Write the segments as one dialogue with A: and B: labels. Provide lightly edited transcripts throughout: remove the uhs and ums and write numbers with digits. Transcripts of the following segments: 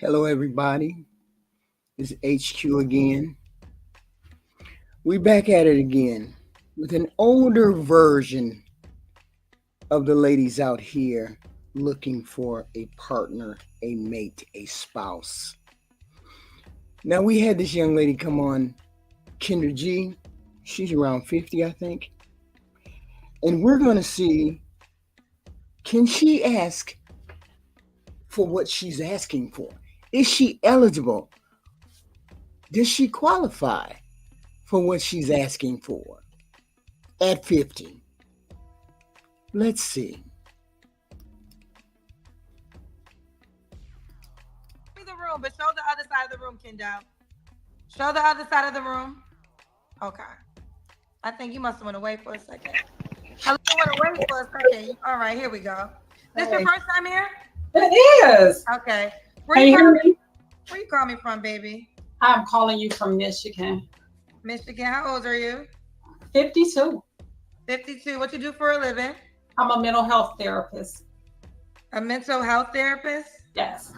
A: Hello, everybody. This is HQ again. We back at it again with an older version of the ladies out here looking for a partner, a mate, a spouse. Now, we had this young lady come on, Kendra G. She's around 50, I think. And we're going to see, can she ask for what she's asking for? Is she eligible? Does she qualify for what she's asking for at 50? Let's see.
B: The room, but show the other side of the room, Kendall. Show the other side of the room. Okay. I think you must have went away for a second. I went away for a second. All right, here we go. This your first time here?
C: It is.
B: Okay.
C: Can you hear me?
B: Where you call me from, baby?
C: I'm calling you from Michigan.
B: Michigan. How old are you?
C: 52.
B: 52. What you do for a living?
C: I'm a mental health therapist.
B: A mental health therapist?
C: Yes.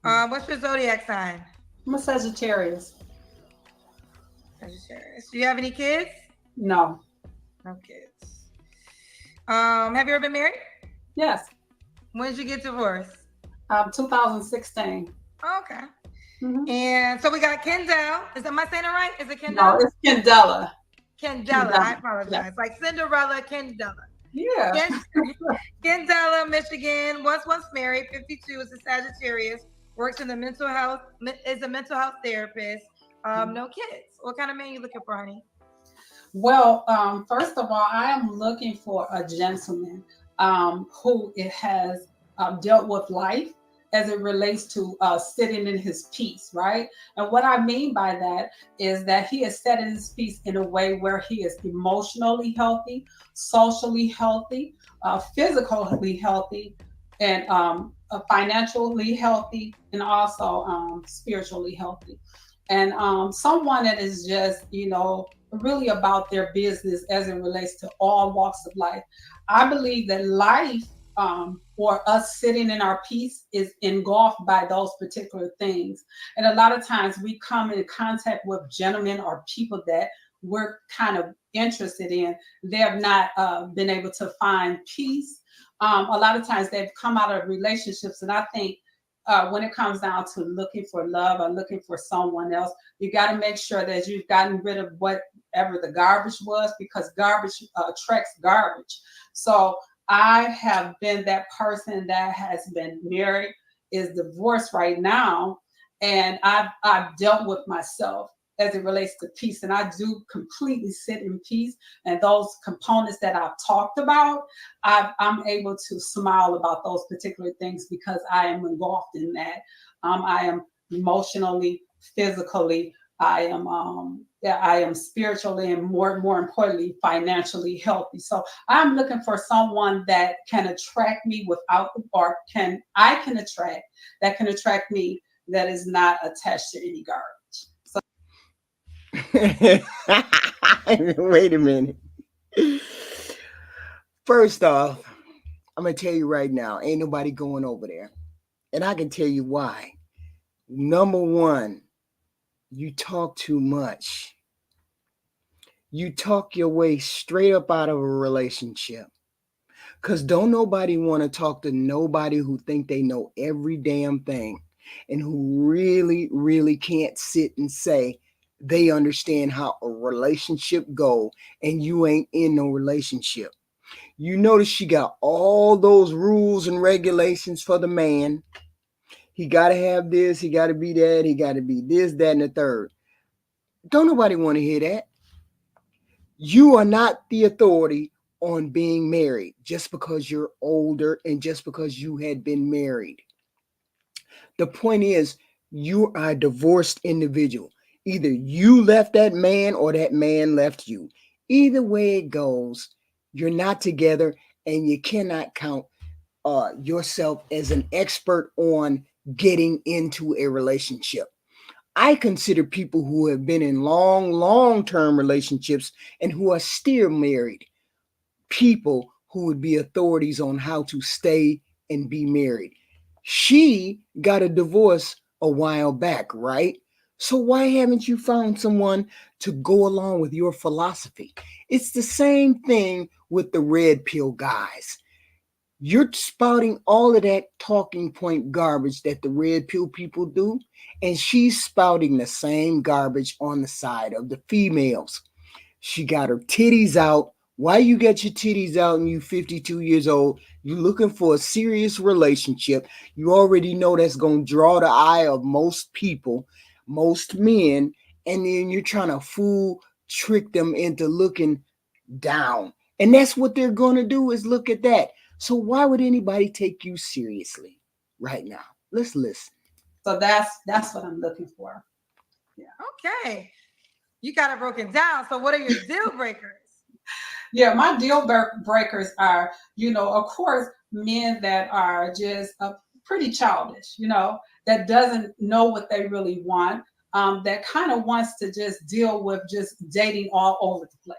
B: What's your zodiac sign?
C: I'm a Sagittarius.
B: Sagittarius. Do you have any kids?
C: No.
B: No kids. Have you ever been married?
C: Yes.
B: When did you get divorced?
C: 2016.
B: Okay. Mm-hmm. And so we got Kendall. Am I saying it right? Is it Kendall?
C: No, it's Kendella.
B: Kendella. I apologize. Yeah. Like Cinderella, Kendella.
C: Yeah.
B: Kendella, Michigan. Once married. 52 is a Sagittarius. Works in the mental health. Is a mental health therapist. No kids. What kind of man you looking for, honey?
C: Well, first of all, I am looking for a gentleman who has dealt with life as it relates to sitting in his peace, right? And what I mean by that is that he is set in his peace in a way where he is emotionally healthy, socially healthy, physically healthy, and financially healthy, and also spiritually healthy. And someone that is just, really about their business as it relates to all walks of life. I believe that life or us sitting in our peace is engulfed by those particular things. And a lot of times we come in contact with gentlemen or people that we're kind of interested in. They have not been able to find peace. A lot of times they've come out of relationships. And I think when it comes down to looking for love or looking for someone else, you got to make sure that you've gotten rid of whatever the garbage was, because garbage attracts garbage. So I have been that person that has been married, is divorced right now, and I've dealt with myself as it relates to peace, and I do completely sit in peace. And those components that I've talked about, I'm able to smile about those particular things because I am engulfed in that. I am emotionally, physically, I am spiritually, and more importantly, financially healthy. So I'm looking for someone that can attract me I can attract me, that is not attached to any garbage. So
A: Wait a minute. First off, I'm going to tell you right now, ain't nobody going over there. And I can tell you why. Number one, you talk too much. You talk your way straight up out of a relationship. Because don't nobody want to talk to nobody who think they know every damn thing and who really, really can't sit and say they understand how a relationship go, and you ain't in no relationship. You notice she got all those rules and regulations for the man. He got to have this, he got to be that, he got to be this, that, and the third. Don't nobody want to hear that. You are not the authority on being married just because you're older and just because you had been married. The point is, you are a divorced individual. Either you left that man or that man left you. Either way it goes, you're not together, and you cannot count yourself as an expert on getting into a relationship. I consider people who have been in long-term relationships and who are still married people who would be authorities on how to stay and be married. She got a divorce a while back, right? So why haven't you found someone to go along with your philosophy? It's the same thing with the red pill guys. You're spouting all of that talking point garbage that the red pill people do, and she's spouting the same garbage on the side of the females. She got her titties out. Why you got your titties out and you 52 years old? You looking for a serious relationship. You already know that's going to draw the eye of most people, most men, and then you're trying to trick them into looking down. And that's what they're going to do is look at that. So why would anybody take you seriously right now? Let's listen.
C: So that's what I'm looking for.
B: Okay. You got it broken down. So what are your deal breakers?
C: Yeah, my deal breakers are, of course, men that are just pretty childish, that doesn't know what they really want, that kind of wants to just deal with just dating all over the place.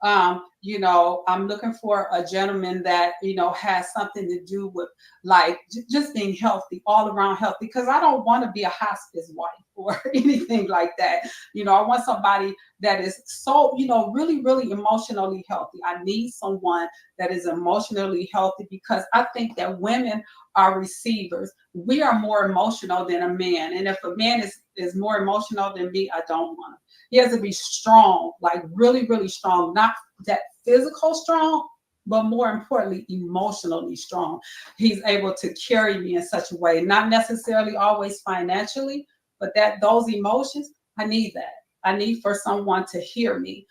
C: I'm looking for a gentleman that, has something to do with like just being healthy, all around healthy, because I don't want to be a hospice wife or anything like that. I want somebody that is so, really, really emotionally healthy. I need someone that is emotionally healthy because I think that women are receivers. We are more emotional than a man. And if a man is more emotional than me, I don't want him. He has to be strong, like really, really strong, not that physical strong, but more importantly, emotionally strong. He's able to carry me in such a way, not necessarily always financially, but those emotions, I need that. I need for someone to hear me,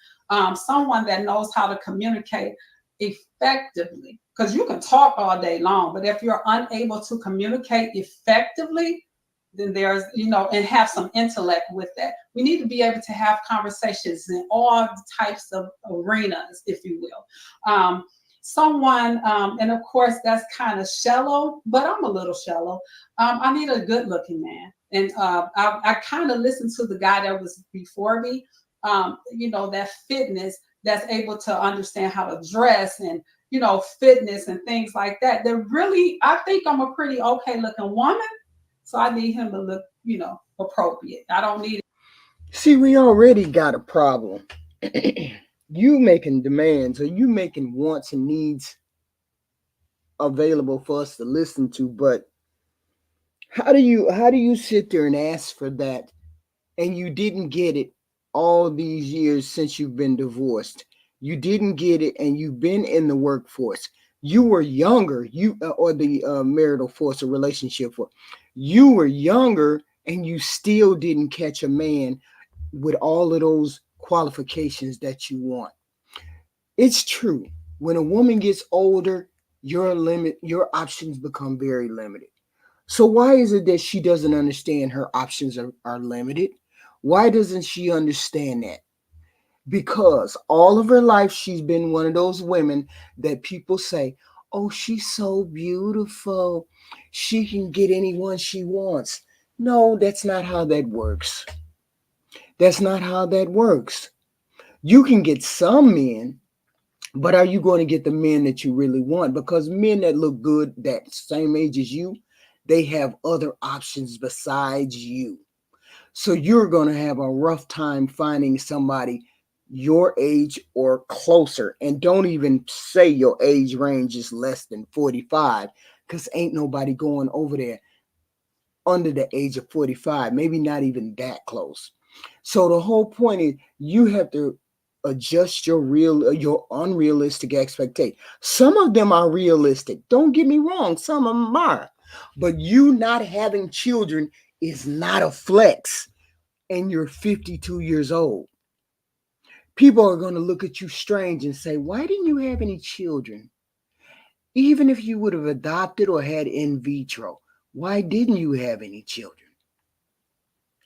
C: someone that knows how to communicate effectively. Because you can talk all day long, but if you're unable to communicate effectively, then there's, and have some intellect with that. We need to be able to have conversations in all types of arenas, if you will. Someone, and of course, that's kind of shallow, but I'm a little shallow. I need a good looking man. And I kind of listened to the guy that was before me, that fitness, that's able to understand how to dress and, fitness and things like that. That really, I think I'm a pretty okay looking woman. So I need him to look, appropriate. I don't need it.
A: See, we already got a problem. You making demands or you making wants and needs available for us to listen to, but how do you sit there and ask for that and you didn't get it all these years since you've been divorced? You didn't get it and you've been in the workforce. You were younger, or the marital force or relationship for. You were younger and you still didn't catch a man with all of those qualifications that you want. It's true. When a woman gets older, your options become very limited. So why is it that she doesn't understand her options are limited? Why doesn't she understand that? Because all of her life she's been one of those women that people say, "Oh, she's so beautiful. She can get anyone she wants." No, that's not how that works. That's not how that works. You can get some men, but are you going to get the men that you really want? Because men that look good that same age as you, they have other options besides you. So you're going to have a rough time finding somebody your age or closer. And don't even say your age range is less than 45, because ain't nobody going over there under the age of 45, maybe not even that close. So the whole point is you have to adjust your unrealistic expectation. Some of them are realistic. Don't get me wrong, some of them are. But you not having children is not a flex, and you're 52 years old. People are going to look at you strange and say, "Why didn't you have any children? Even if you would have adopted or had in vitro, why didn't you have any children?"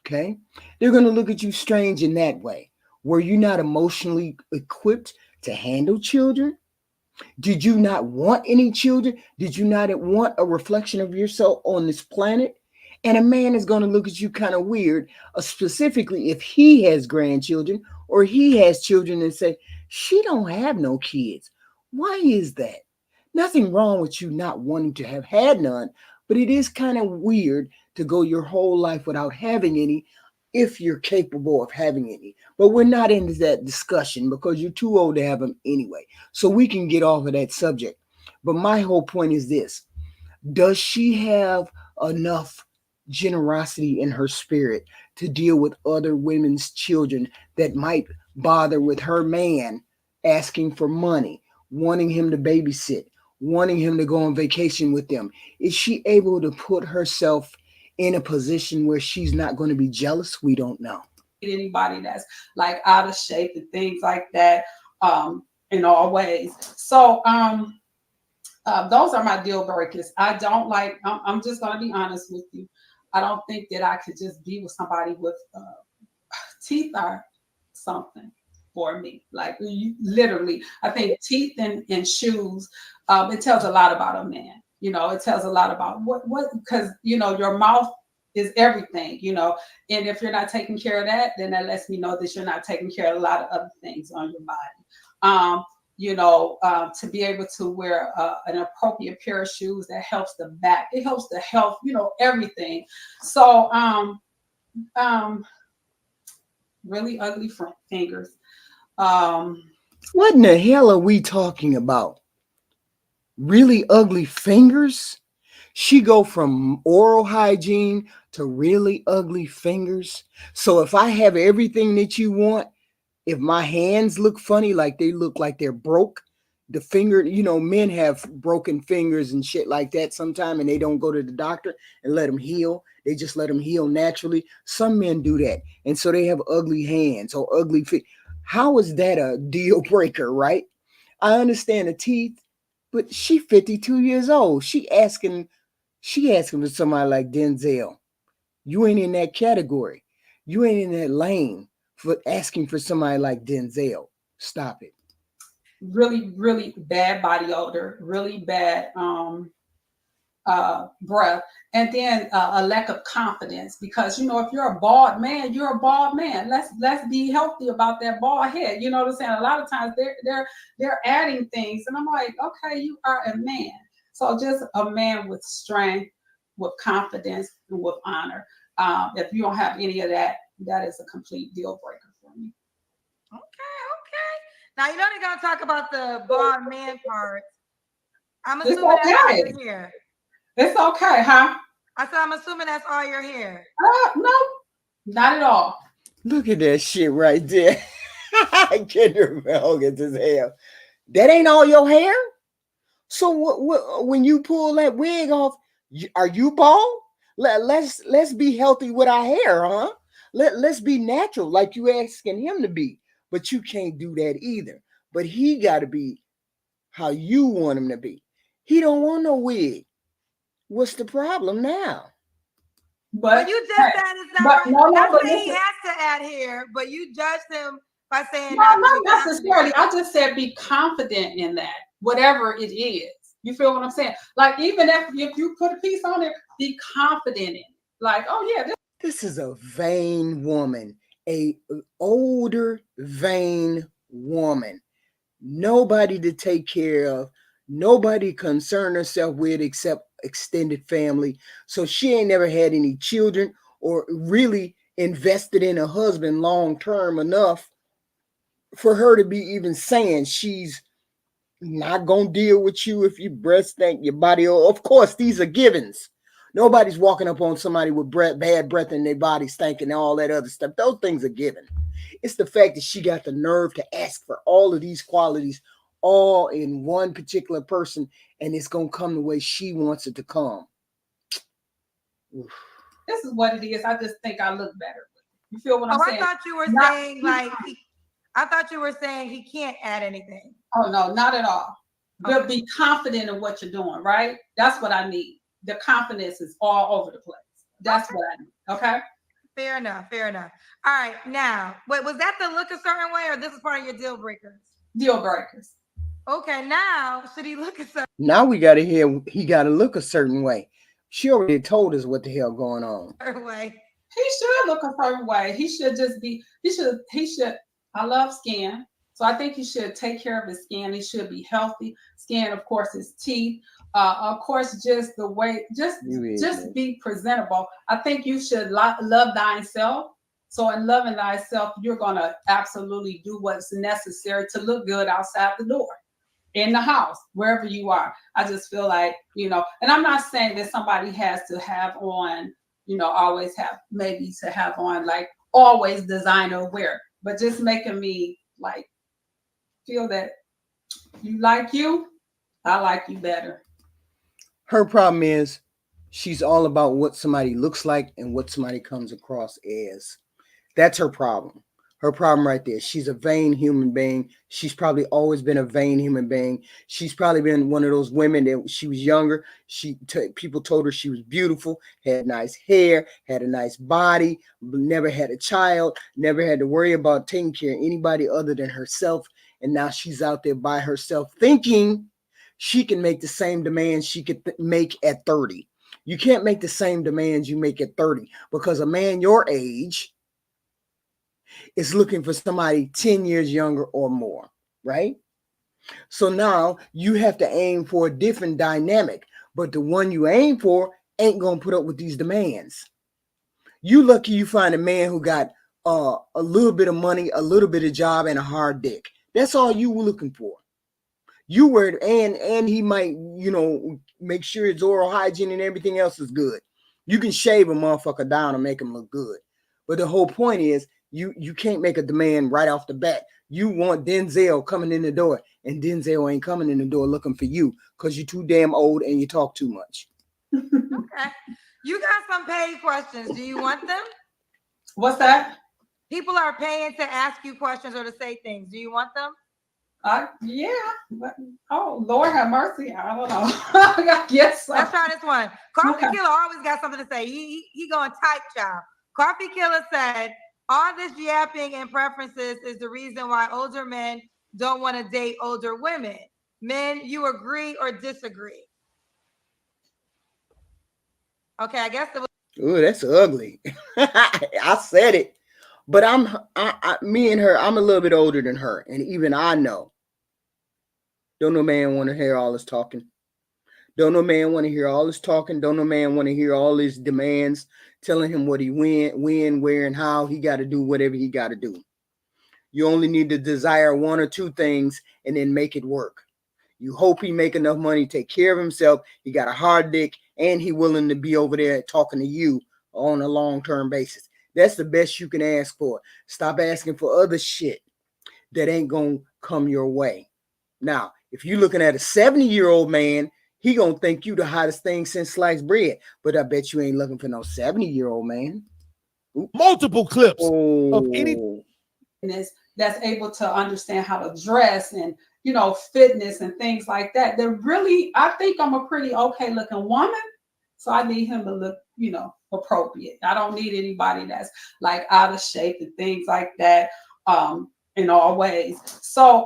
A: Okay? They're going to look at you strange in that way. Were you not emotionally equipped to handle children? Did you not want any children? Did you not want a reflection of yourself on this planet? And a man is going to look at you kind of weird, specifically if he has grandchildren or he has children, and say, "She don't have no kids." Why is that? Nothing wrong with you not wanting to have had none, but it is kind of weird to go your whole life without having any if you're capable of having any. But we're not into that discussion because you're too old to have them anyway. So we can get off of that subject. But my whole point is this: does she have enough generosity in her spirit to deal with other women's children that might bother with her man asking for money, wanting him to babysit, wanting him to go on vacation with them? Is she able to put herself in a position where she's not going to be jealous? We don't know.
C: Anybody that's like out of shape and things like that, in all ways. So those are my deal breakers. I don't like, I'm just going to be honest with you. I don't think that I could just be with somebody with teeth are something for me. Like literally, I think teeth and shoes, it tells a lot about a man. You know, it tells a lot about because, you know, your mouth is everything, you know, and if you're not taking care of that, then that lets me know that you're not taking care of a lot of other things on your body. You know, to be able to wear an appropriate pair of shoes that helps the back, it helps the health, you know, everything. So, really ugly front fingers.
A: What in the hell are we talking about? Really ugly fingers? She go from oral hygiene to really ugly fingers. So if I have everything that you want, if my hands look funny, like they look like they're broke, the finger, you know, men have broken fingers and shit like that sometime, and they don't go to the doctor and let them heal. They just let them heal naturally. Some men do that, and so they have ugly hands or ugly feet. How is that a deal breaker, right? I understand the teeth, but she 52 years old. She asking for somebody like Denzel. You ain't in that category. You ain't in that lane for asking for somebody like Denzel. Stop it.
C: Really, really bad body odor, really bad breath, and then a lack of confidence. Because you know, if you're a bald man, you're a bald man. Let's be healthy about that bald head. You know what I'm saying? A lot of times they're adding things, and I'm like, okay, you are a man. So just a man with strength, with confidence, and with honor. If you don't have any of that, that is a complete deal breaker for me.
B: Okay. Now you know they're gonna talk about the bald man part. I'm
C: It's
B: assuming that's all
C: okay.
B: your hair.
C: It's okay, huh?
B: I said I'm assuming that's all your hair.
C: No, not at all.
A: Look at that shit right there. I can't remember as hell. That ain't all your hair? So when you pull that wig off, are you bald? Let's be healthy with our hair, huh? Let's be natural like you asking him to be. But you can't do that either. But he got to be how you want him to be. He don't want no wig. What's the problem now?
B: But
C: But
B: you just
C: hey,
B: said it's not
C: but
B: right.
C: no,
B: Not
C: but
B: saying he
C: listen,
B: has to add hair, but you judged him by saying
C: no,
B: not being
C: not necessarily.
B: confident.
C: I just said be confident in that, whatever it is. You feel what I'm saying? Like even if you put a piece on it, be confident in it. Like, oh yeah,
A: This is a vain woman, a older vain woman. Nobody to take care of, nobody concern herself with except extended family. So she ain't never had any children or really invested in a husband long term enough for her to be even saying she's not gonna deal with you if your breath stink, your body. Of course, these are givens. Nobody's walking up on somebody with bad breath in their body stinking and all that other stuff. Those things are given. It's the fact that she got the nerve to ask for all of these qualities all in one particular person, and it's gonna come the way she wants it to come.
C: this is what it is. I just think I look better. You feel what I'm
B: Oh, I
C: saying?
B: thought you were
C: Not,
B: saying like I thought you were saying he can't add anything.
C: oh no, not at all. But
B: Okay.
C: be confident in what you're doing, right? That's what I need. The confidence is all over the place. That's what I need. Okay.
B: Fair enough. All right. Now, wait, was that the look a certain way or this is part of your deal breakers?
C: Deal breakers.
B: Okay, now should he look a certain
A: Now we gotta hear he gotta look a certain way. She already told us what the hell going on.
B: way?
C: He should look a certain way. He should just be, he should, I love skin. So I think he should take care of his skin. He should be healthy. Skin, of course, his teeth. Of course, just the way, just be presentable. I think you should love thyself. So in loving thyself, you're gonna absolutely do what's necessary to look good outside the door, in the house, wherever you are. I just feel like, and I'm not saying that somebody has to have on, always have, maybe to have on like always designer wear, but just making me like feel that you like you, I like you better.
A: Her problem is she's all about what somebody looks like and what somebody comes across as. That's her problem. Her problem right there. She's a vain human being. She's probably always been a vain human being. She's probably been one of those women that she was younger. People told her she was beautiful, had nice hair, had a nice body, never had a child, never had to worry about taking care of anybody other than herself. And now she's out there by herself thinking she can make the same demands she could make at 30. You can't make the same demands you make at 30 because a man your age is looking for somebody 10 years younger or more, right? So now you have to aim for a different dynamic, but the one you aim for ain't going to put up with these demands. You lucky you find a man who got a little bit of money, a little bit of job, and a hard dick. That's all you were looking for. You were, and he might, make sure his oral hygiene and everything else is good. You can shave a motherfucker down and make him look good. But the whole point is you can't make a demand right off the bat. You want Denzel coming in the door, and Denzel ain't coming in the door looking for you because you're too damn old and you talk too much.
B: Okay. You got some paid questions. Do you want them?
C: What's that?
B: People are paying to ask you questions or to say things. Do you want them?
C: Yeah. But, oh, Lord have mercy. I don't know. I guess so.
B: Let's try this one. Coffee Killer always got something to say. He going type, child. Coffee Killer said, all this yapping and preferences is the reason why older men don't want to date older women. Men, you agree or disagree? Okay, I guess it was.
A: Ooh, that's ugly. I said it. But me and her, I'm a little bit older than her. And even I know. Don't no man want to hear all this talking. Don't no man want to hear all this talking. Don't no man want to hear all his demands, telling him what he when, where, and how he got to do whatever he got to do. You only need to desire one or two things and then make it work. You hope he make enough money to take care of himself. He got a hard dick and he willing to be over there talking to you on a long-term basis. That's the best you can ask for. Stop asking for other shit that ain't going to come your way. Now, if you're looking at a 70-year-old man, he going to think you the hottest thing since sliced bread. But I bet you ain't looking for no 70-year-old man.
D: Ooh. Multiple clips of any
C: that's able to understand how to dress and fitness and things like that. They're really, I think I'm a pretty okay looking woman. So I need him to look, appropriate. I don't need anybody that's like out of shape and things like that in all ways. So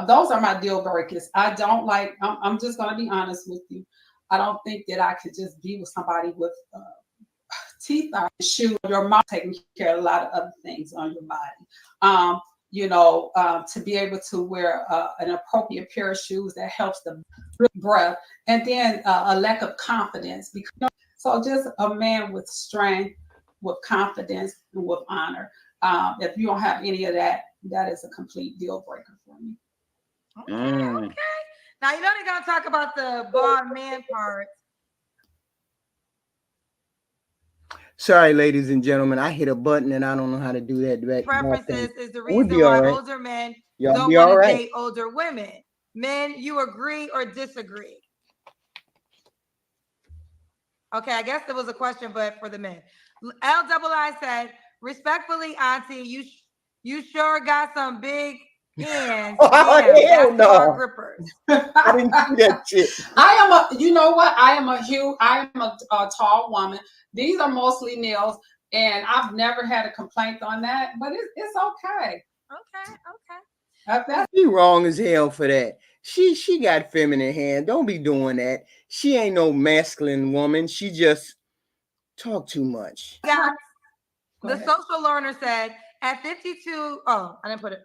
C: those are my deal breakers. I don't like, I'm just going to be honest with you. I don't think that I could just be with somebody with teeth on your shoe, your mouth, taking care of a lot of other things on your body. To be able to wear an appropriate pair of shoes that helps the breath, and then a lack of confidence. So just a man with strength, with confidence, and with honor. If you don't have any of that, that is a complete deal breaker for me.
B: Okay. Now, they're going to talk about the bald man part.
A: Sorry, ladies and gentlemen, I hit a button and I don't know how to do that.
B: Preferences is the reason why older men don't want to date older women. Men, you agree or disagree? Okay, I guess there was a question, but for the men. LII said, respectfully, Auntie, you sure got some big hands.
A: Hell no.
B: Grippers.
A: I didn't see that shit.
C: I am a tall woman. These are mostly nails, and I've never had a complaint on that, but it's okay.
B: Okay.
A: She wrong as hell for that. She got feminine hands. Don't be doing that. She ain't no masculine woman. She just talk too much.
B: The social learner said, at 52, I didn't put it.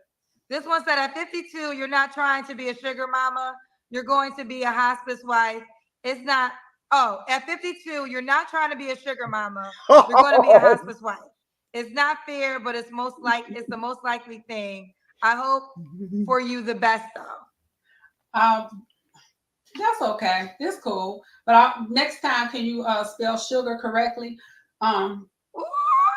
B: This one said at 52, you're not trying to be a sugar mama. You're going to be a hospice wife. It's not. Oh, at 52, you're not trying to be a sugar mama. You're going to be a hospice wife. It's not fair, but it's the most likely thing. I hope for you the best though.
C: That's okay. It's cool. But next time, can you spell sugar correctly?
B: Ooh,
C: all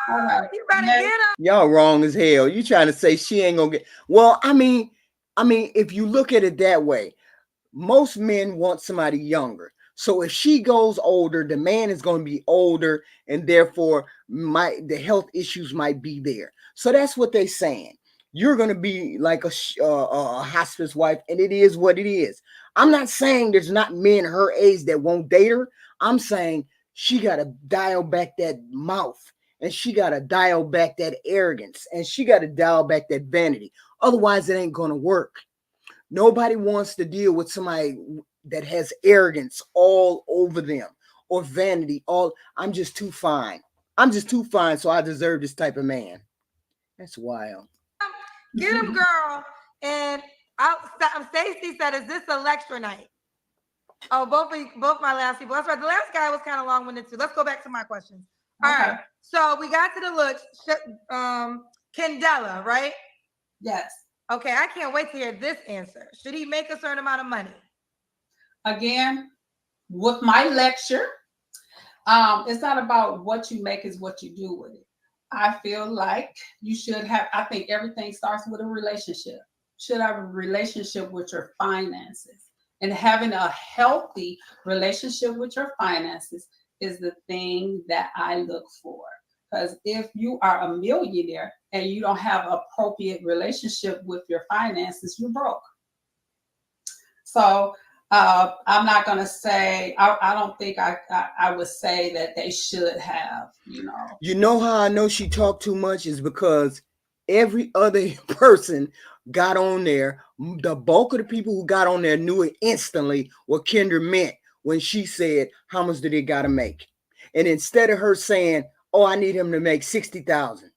C: right.
B: You better get her.
A: Y'all wrong as hell. You trying to say she ain't gonna get? Well, I mean, if you look at it that way, most men want somebody younger. So if she goes older, the man is going to be older, and therefore the health issues might be there. So that's what they're saying. You're going to be like a hospice wife, and it is what it is. I'm not saying there's not men her age that won't date her. I'm saying she got to dial back that mouth, and she got to dial back that arrogance, and she got to dial back that vanity. Otherwise, it ain't going to work. Nobody wants to deal with somebody that has arrogance all over them or vanity. I'm just too fine. I'm just too fine, so I deserve this type of man. That's wild.
B: Get him, girl. And Stacy said, "Is this a lecture night?" Oh, both my last people. That's right. The last guy was kind of long-winded too. Let's go back to my questions. All right. So we got to the looks. Kendella, right?
C: Yes.
B: Okay, I can't wait to hear this answer. Should he make a certain amount of money?
C: Again, with my lecture, it's not about what you make, it's what you do with it. I feel like you should have, I think everything starts with a relationship. Should have a relationship with your finances. And having a healthy relationship with your finances is the thing that I look for. Because if you are a millionaire and you don't have appropriate relationship with your finances, you're broke. So I'm not going to say, I don't think I would say that they should have,
A: You know how I know she talked too much is because every other person got on there. The bulk of the people who got on there knew it instantly what Kendra meant when she said, how much do they got to make? And instead of her saying, oh, I need him to make 60,000.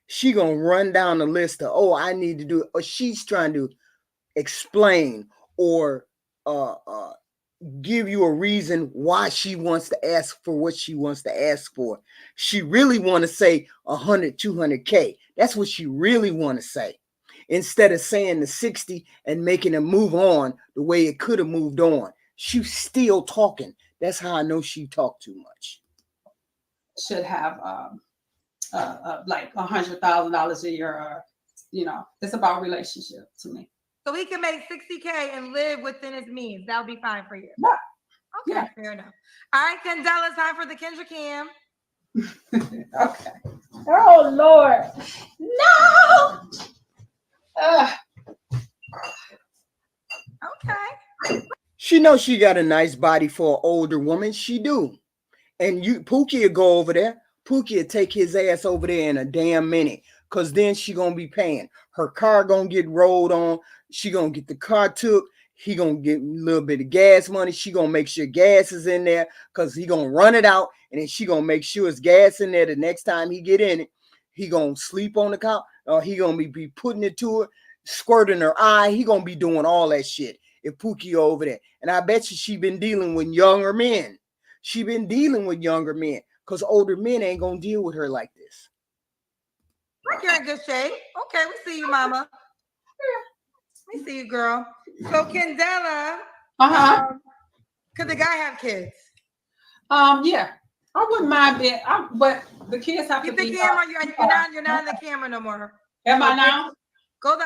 A: She going to run down the list of, oh, I need to do it. Or she's trying to explain or give you a reason why she wants to ask for what she wants to ask for. She really want to say 100, 200K. That's what she really want to say. Instead of saying the 60 and making it move on the way it could have moved on. She's still talking. That's how I know she talked too much.
C: Should have like $100,000 a year, it's about relationship to me.
B: So he can make 60K and live within his means. That would be fine for you.
C: Yeah.
B: Okay, fair enough. All right, Kendella, time for the Kendra Cam.
C: Okay. Oh Lord, no.
B: Okay.
A: She knows she got a nice body for an older woman. She do. And Pookie will go over there. Pookie will take his ass over there in a damn minute. Because then she going to be paying. Her car going to get rolled on. She going to get the car took. He going to get a little bit of gas money. She going to make sure gas is in there. Because he going to run it out. And then she going to make sure it's gas in there the next time he get in it. He going to sleep on the couch. Or he going to be putting it to her. Squirting her eye. He going to be doing all that shit. If Pookie over there. And I bet you she been dealing with younger men. She been dealing with younger men because older men ain't gonna deal with her like this.
B: You're in good shape. Okay, we see you, mama. We see you, girl. So Kendella, could the guy have kids?
C: Yeah, I wouldn't mind being, but the kids have
B: Keep
C: to
B: the
C: be.
B: Camera. You're not in the camera no more.
C: Am I now?
B: Go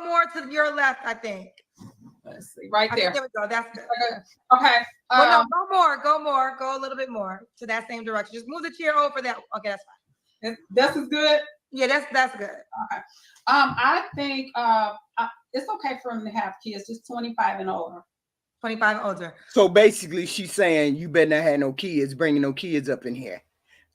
B: more to your left, I think.
C: Let's see, right there.
B: There we go. That's good.
C: Okay.
B: No, go more. Go a little bit more to that same direction. Just move the chair over that. Okay, that's fine.
C: This is good.
B: Yeah, that's good.
C: Okay. I think it's okay for him to have kids, just 25 and older.
B: 25 and older.
A: So basically, she's saying you better not have no kids, bringing no kids up in here.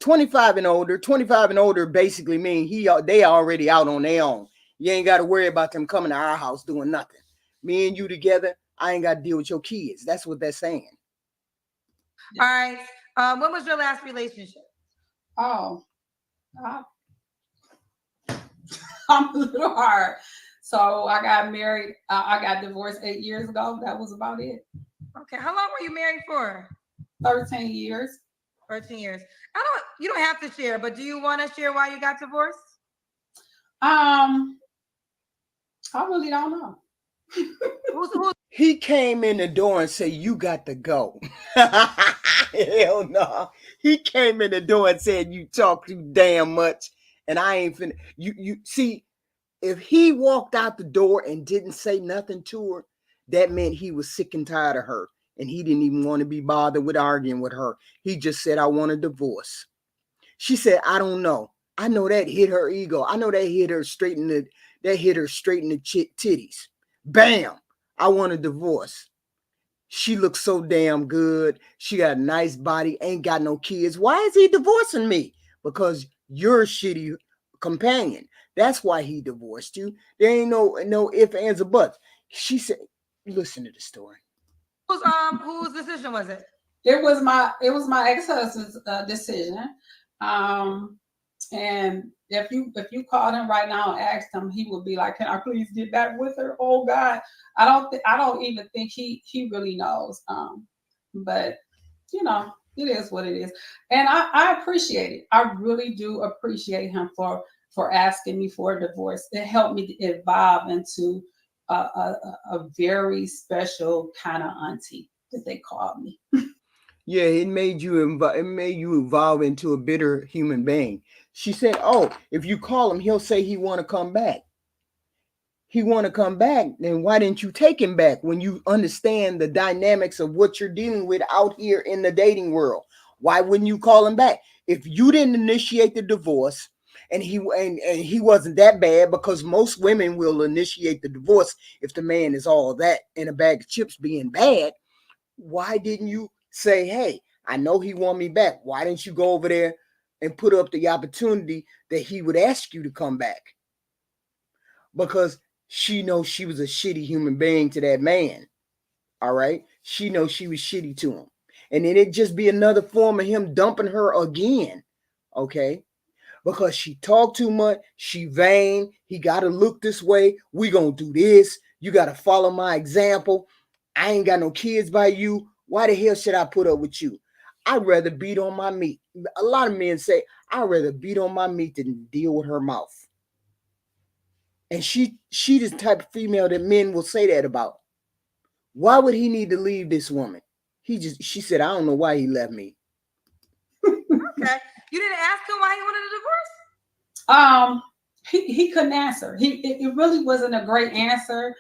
A: 25 and older. 25 and older basically mean they already out on their own. You ain't got to worry about them coming to our house doing nothing. Me and you together, I ain't got to deal with your kids. That's what they're saying.
B: All right. When was your last relationship?
C: Oh, I'm a little hard. So I got married. I got divorced 8 years ago. That was about it.
B: Okay. How long were you married for?
C: 13 years.
B: 13 years. You don't have to share, but do you want to share why you got divorced?
C: I really don't know.
A: He came in the door and said, "You got to go." Hell no. He came in the door and said, "You talk too damn much, and I ain't finna." You see, if he walked out the door and didn't say nothing to her, that meant he was sick and tired of her, and he didn't even want to be bothered with arguing with her. He just said, "I want a divorce." She said, "I don't know." I know that hit her ego. I know that hit her straight in the titties. Bam! I want a divorce. She looks so damn good. She got a nice body, ain't got no kids. Why is he divorcing me? Because you're a shitty companion. That's why he divorced you. There ain't no ifs, ands, or buts. She said, listen to the story.
B: Whose decision was it?
C: It was my ex-husband's decision. And if you called him right now and asked him, he would be like, "Can I please get back with her?" Oh God, I don't even think he really knows. But it is what it is, and I appreciate it. I really do appreciate him for asking me for a divorce. It helped me to evolve into a very special kind of auntie that they called me.
A: Yeah, it made you evolve into a bitter human being. She said, "Oh, if you call him, he'll say he want to come back. He want to come back. Then why didn't you take him back when you understand the dynamics of what you're dealing with out here in the dating world? Why wouldn't you call him back? If you didn't initiate the divorce, and he wasn't that bad, because most women will initiate the divorce if the man is all that in a bag of chips being bad. Why didn't you say, hey, I know he want me back. Why didn't you go over there and put up the opportunity that he would ask you to come back?" Because she knows she was a shitty human being to that man. All right. She knows she was shitty to him. And then it'd just be another form of him dumping her again. Okay. Because she talked too much. She vain. He got to look this way. We going to do this. You got to follow my example. I ain't got no kids by you. Why the hell should I put up with you? I'd rather beat on my meat. A lot of men say, I'd rather beat on my meat than deal with her mouth. And she the type of female that men will say that about. Why would he need to leave this woman? She said, I don't know why he left me.
B: Okay. You didn't ask him why he wanted a divorce?
C: He couldn't answer. It really wasn't a great answer.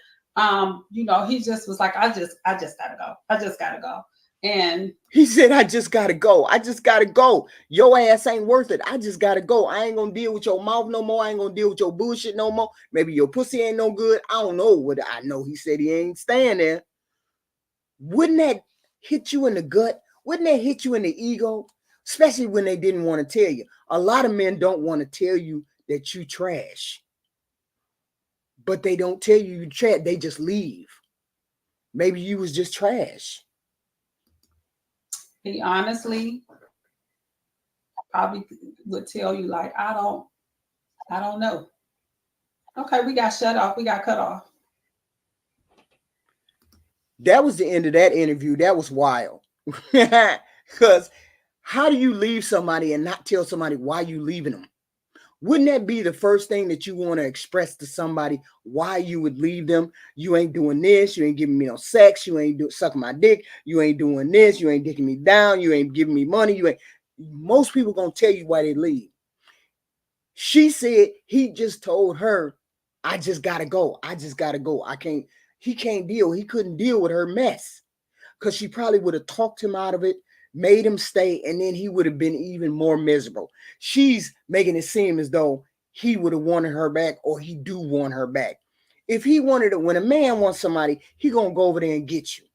C: He just was like, I just gotta go. I just gotta go. And
A: he said, I just gotta go. I just gotta go. Your ass ain't worth it. I just gotta go. I ain't gonna deal with your mouth no more. I ain't gonna deal with your bullshit no more. Maybe your pussy ain't no good. I don't know what I know. He said he ain't staying there. Wouldn't that hit you in the gut? Wouldn't that hit you in the ego? Especially when they didn't want to tell you. A lot of men don't want to tell you that you trash. But they don't tell you trash. They just leave. Maybe you was just trash.
C: He honestly probably would tell you, like, I don't know. Okay, we got shut off. We got cut off.
A: That was the end of that interview. That was wild. Because how do you leave somebody and not tell somebody why you leaving them? Wouldn't that be the first thing that you want to express to somebody, why you would leave them? You ain't doing this. You ain't giving me no sex. You ain't sucking my dick. You ain't doing this. You ain't dicking me down. You ain't giving me money. Most people going to tell you why they leave. She said he just told her, I just got to go. I just got to go. He couldn't deal with her mess, because she probably would have talked him out of it, made him stay, and then he would have been even more miserable. She's making it seem as though he would have wanted her back, or he do want her back. If he wanted it, when a man wants somebody, he gonna go over there and get you.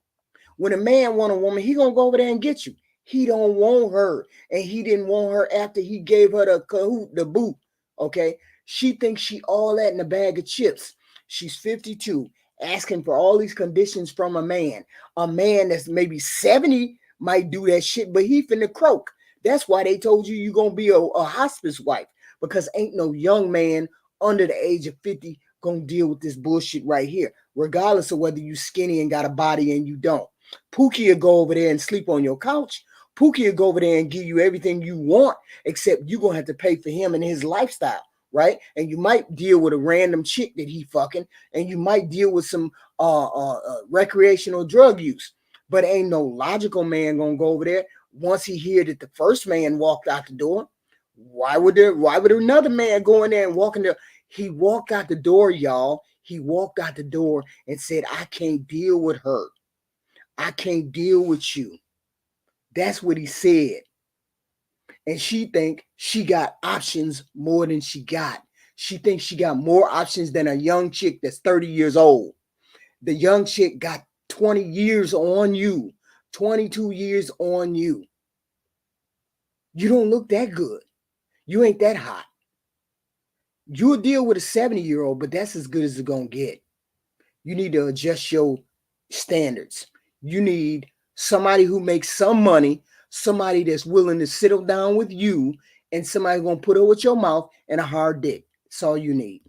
A: When a man want a woman, he gonna go over there and get you. He don't want her, and he didn't want her after he gave her the boot. Okay, she thinks she all that in a bag of chips. She's 52, asking for all these conditions from a man. A man that's maybe 70 might do that shit, but he finna croak. That's why they told you gonna be a hospice wife, because ain't no young man under the age of 50 gonna deal with this bullshit right here, regardless of whether you skinny and got a body and you don't. Pookie will go over there and sleep on your couch. Pookie will go over there and give you everything you want, except you're gonna have to pay for him and his lifestyle, right? And you might deal with a random chick that he fucking, and you might deal with some recreational drug use. But ain't no logical man gonna go over there once he hear that the first man walked out the door. Why would another man go in there and walk in there? He walked out the door, y'all. He walked out the door and said, I can't deal with her. I can't deal with you. That's what he said. And she think she got options more than she got. She thinks she got more options than a young chick that's 30 years old. The young chick got 20 years on you, 22 years on you. You don't look that good. You ain't that hot. You'll deal with a 70-year-old, but that's as good as it's going to get. You need to adjust your standards. You need somebody who makes some money, somebody that's willing to settle down with you, and somebody going to put up with your mouth and a hard dick. That's all you need.